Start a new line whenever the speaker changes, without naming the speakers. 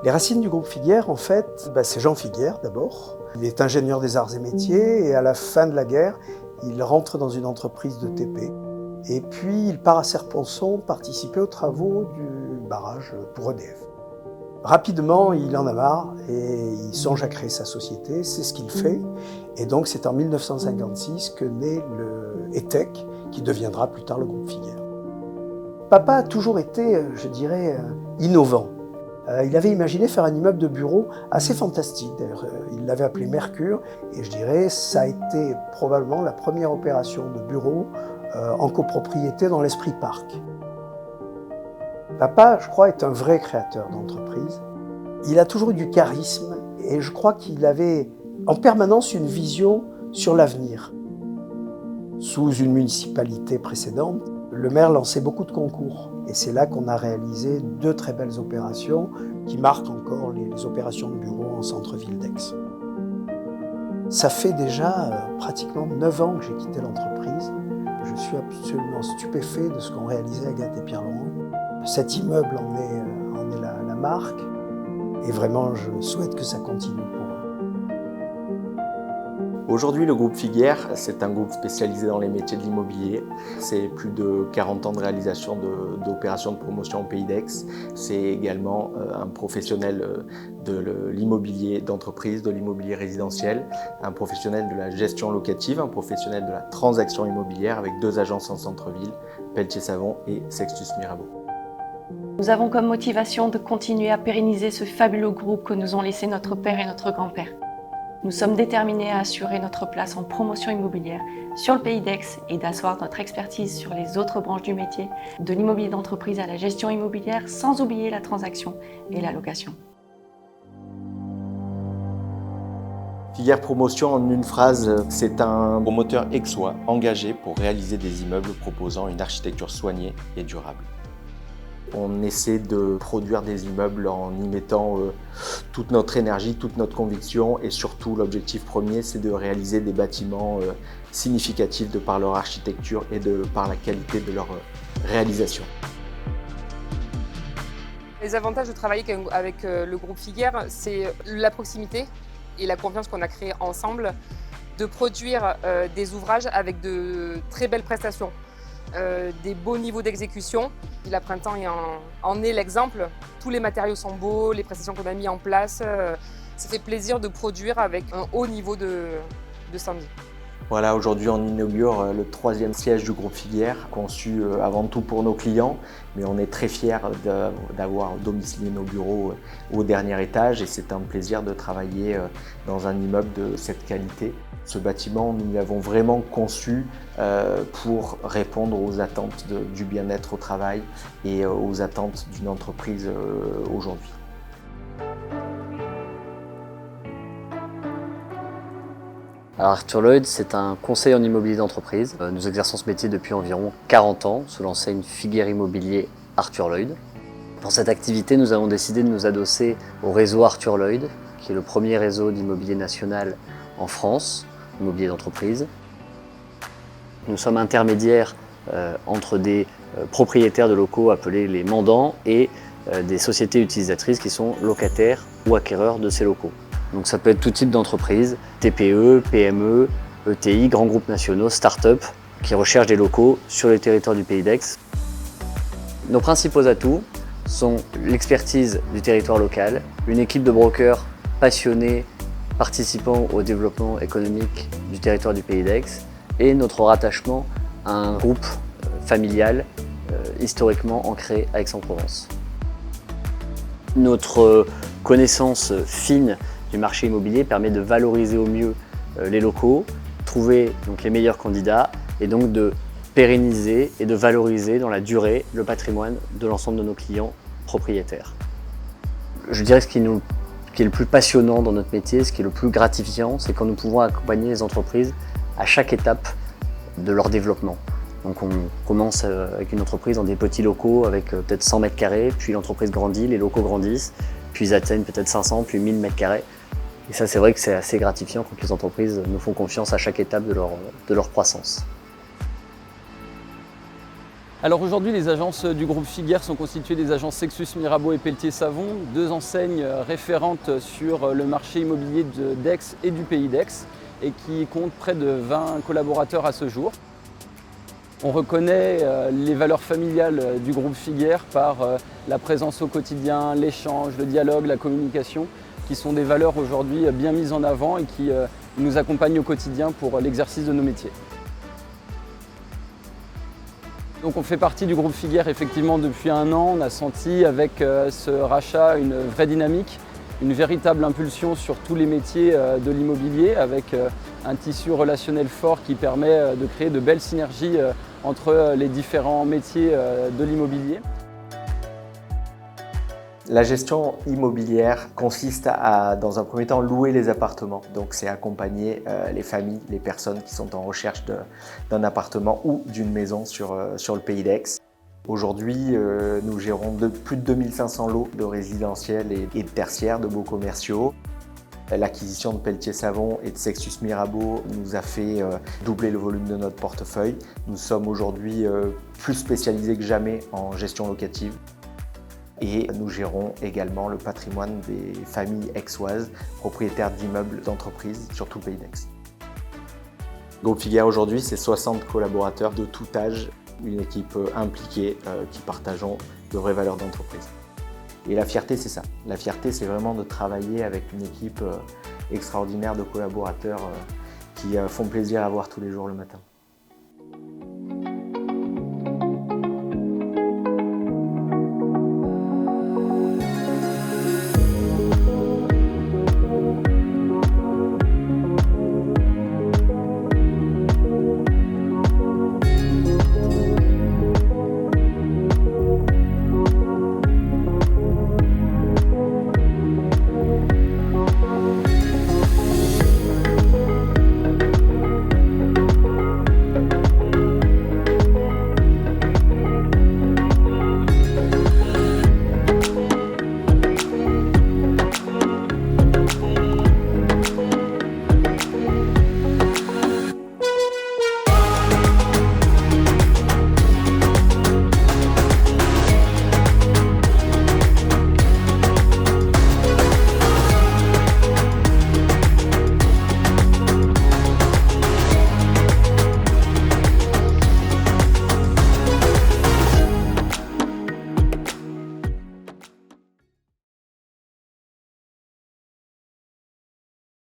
Les racines du groupe Figuière, en fait, c'est Jean Figuière d'abord. Il est ingénieur des arts et métiers et à la fin de la guerre, il rentre dans une entreprise de TP. Et puis il part à Serponçon participer aux travaux du barrage pour EDF. Rapidement, il en a marre et il songe à créer sa société, c'est ce qu'il fait. Et donc c'est en 1956 que naît le ETEC, qui deviendra plus tard le groupe Figuière. Papa a toujours été, je dirais, innovant. Il avait imaginé faire un immeuble de bureau assez fantastique. D'ailleurs, il l'avait appelé Mercure. Et je dirais, ça a été probablement la première opération de bureau en copropriété dans l'esprit parc. Papa, je crois, est un vrai créateur d'entreprise. Il a toujours eu du charisme et je crois qu'il avait en permanence une vision sur l'avenir. Sous une municipalité précédente, le maire lançait beaucoup de concours. Et c'est là qu'on a réalisé 2 très belles opérations qui marquent encore les opérations de bureau en centre-ville d'Aix. Ça fait déjà pratiquement 9 ans que j'ai quitté l'entreprise. Je suis absolument stupéfait de ce qu'ont réalisé Agathe et Pierre-Laurent. Cet immeuble en est la marque et vraiment je souhaite que ça continue pour eux.
Aujourd'hui, le groupe Figuière, c'est un groupe spécialisé dans les métiers de l'immobilier. C'est plus de 40 ans de réalisation d'opérations de promotion au Pays d'Aix. C'est également un professionnel de l'immobilier d'entreprise, de l'immobilier résidentiel, un professionnel de la gestion locative, un professionnel de la transaction immobilière avec 2 agences en centre-ville, Pelletier-Savon et Sextus Mirabeau.
Nous avons comme motivation de continuer à pérenniser ce fabuleux groupe que nous ont laissé notre père et notre grand-père. Nous sommes déterminés à assurer notre place en promotion immobilière sur le Pays d'Aix et d'asseoir notre expertise sur les autres branches du métier, de l'immobilier d'entreprise à la gestion immobilière, sans oublier la transaction et la location.
Figuière Promotion, en une phrase, c'est un promoteur aixois engagé pour réaliser des immeubles proposant une architecture soignée et durable. On essaie de produire des immeubles en y mettant toute notre énergie, toute notre conviction et surtout l'objectif premier, c'est de réaliser des bâtiments significatifs de par leur architecture et par la qualité de leur réalisation.
Les avantages de travailler avec le groupe Figuière, c'est la proximité et la confiance qu'on a créée ensemble, de produire des ouvrages avec de très belles prestations. Des beaux niveaux d'exécution. La Printemps en est l'exemple. Tous les matériaux sont beaux, les prestations qu'on a mis en place. Ça fait plaisir de produire avec un haut niveau de standing.
Voilà, aujourd'hui on inaugure le 3e siège du groupe Figuière, conçu avant tout pour nos clients, mais on est très fiers d'avoir domicilié nos bureaux au dernier étage et c'est un plaisir de travailler dans un immeuble de cette qualité. Ce bâtiment, nous l'avons vraiment conçu pour répondre aux attentes du bien-être au travail et aux attentes d'une entreprise aujourd'hui.
Alors Arthur Lloyd, c'est un conseil en immobilier d'entreprise. Nous exerçons ce métier depuis environ 40 ans sous l'enseigne Figuière Immobilier Arthur Lloyd. Pour cette activité, nous avons décidé de nous adosser au réseau Arthur Lloyd, qui est le premier réseau d'immobilier national en France, immobilier d'entreprise. Nous sommes intermédiaires entre des propriétaires de locaux appelés les mandants et des sociétés utilisatrices qui sont locataires ou acquéreurs de ces locaux. Donc ça peut être tout type d'entreprise, TPE, PME, ETI, grands groupes nationaux, start-up qui recherchent des locaux sur le territoire du Pays d'Aix. Nos principaux atouts sont l'expertise du territoire local, une équipe de brokers passionnés participant au développement économique du territoire du Pays d'Aix et notre rattachement à un groupe familial historiquement ancré à Aix-en-Provence. Notre connaissance fine du marché immobilier permet de valoriser au mieux les locaux, trouver donc les meilleurs candidats et donc de pérenniser et de valoriser dans la durée le patrimoine de l'ensemble de nos clients propriétaires. Je dirais que ce qui est le plus passionnant dans notre métier, ce qui est le plus gratifiant, c'est quand nous pouvons accompagner les entreprises à chaque étape de leur développement. Donc on commence avec une entreprise dans des petits locaux avec peut-être 100 mètres carrés, puis l'entreprise grandit, les locaux grandissent, puis ils atteignent peut-être 500, puis 1000 mètres carrés. Et ça, c'est vrai que c'est assez gratifiant quand les entreprises nous font confiance à chaque étape de leur croissance.
Alors aujourd'hui, les agences du groupe Figuière sont constituées des agences Sexus Mirabeau et Pelletier Savon, deux enseignes référentes sur le marché immobilier d'Aix et du pays d'Aix et qui comptent près de 20 collaborateurs à ce jour. On reconnaît les valeurs familiales du groupe Figuière par la présence au quotidien, l'échange, le dialogue, la communication, qui sont des valeurs aujourd'hui bien mises en avant et qui nous accompagnent au quotidien pour l'exercice de nos métiers. Donc on fait partie du groupe Figuière effectivement depuis un an. On a senti avec ce rachat une vraie dynamique, une véritable impulsion sur tous les métiers de l'immobilier avec un tissu relationnel fort qui permet de créer de belles synergies entre les différents métiers de l'immobilier.
La gestion immobilière consiste à, dans un premier temps, louer les appartements. Donc c'est accompagner les familles, les personnes qui sont en recherche d'un appartement ou d'une maison sur le pays d'Aix. Aujourd'hui, nous gérons plus de 2500 lots de résidentiels et de tertiaires, de beaux commerciaux. L'acquisition de Pelletier Savon et de Sexus Mirabeau nous a fait doubler le volume de notre portefeuille. Nous sommes aujourd'hui plus spécialisés que jamais en gestion locative. Et nous gérons également le patrimoine des familles aixoises, propriétaires d'immeubles d'entreprise sur tout le pays d'Aix. Groupe Figuière aujourd'hui, c'est 60 collaborateurs de tout âge, une équipe impliquée qui partageons de vraies valeurs d'entreprise. Et la fierté, c'est ça. La fierté, c'est vraiment de travailler avec une équipe extraordinaire de collaborateurs qui font plaisir à voir tous les jours le matin.